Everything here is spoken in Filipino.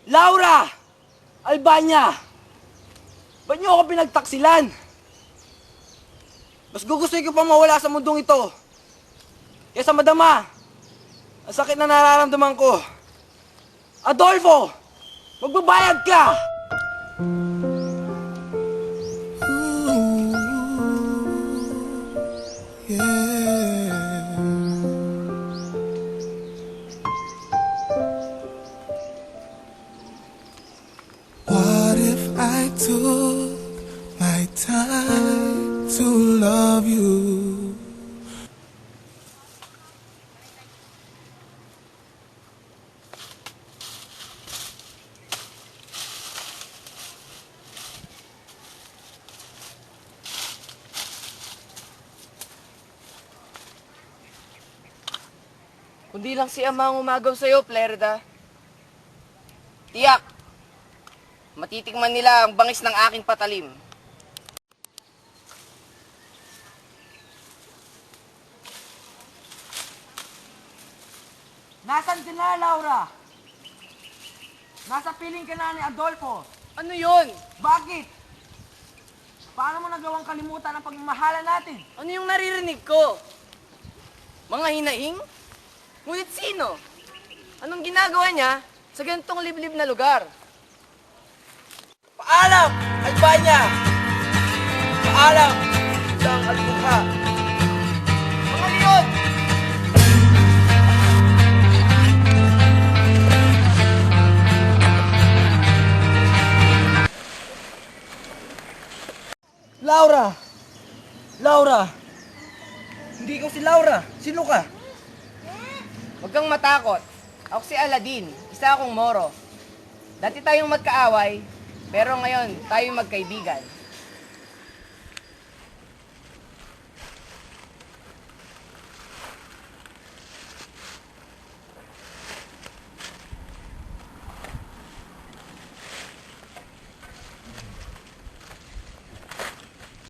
Laura! Albania! Ba't niyo ako pinagtaksilan? Mas gugustuhin ko pa mawala sa mundong ito. Kesa madama, ang sakit na nararamdaman ko. Adolfo! Magbabayad ka! What if I took my time to love you? Kundi lang si Ama ang umagaw sa'yo, Plerda. Tiyak, matitikman nila ang bangis ng aking patalim. Nasaan ka na, Laura? Nasa piling ka na ni Adolfo. Ano yun? Bakit? Paano mo nagawang kalimutan ang pagmamahalan natin? Ano yung naririnig ko? Mga hinahing? Ngunit sino? Anong ginagawa niya sa ganitong liblib na lugar? Paalam, Albania! Paalam, isang albuha. Mga leon! Laura! Laura! Hindi ko si Laura. Sino ka? Huwag kang matakot. Ako si Aladdin, isa akong Moro. Dati tayong magkaaway, pero ngayon tayo magkaibigan.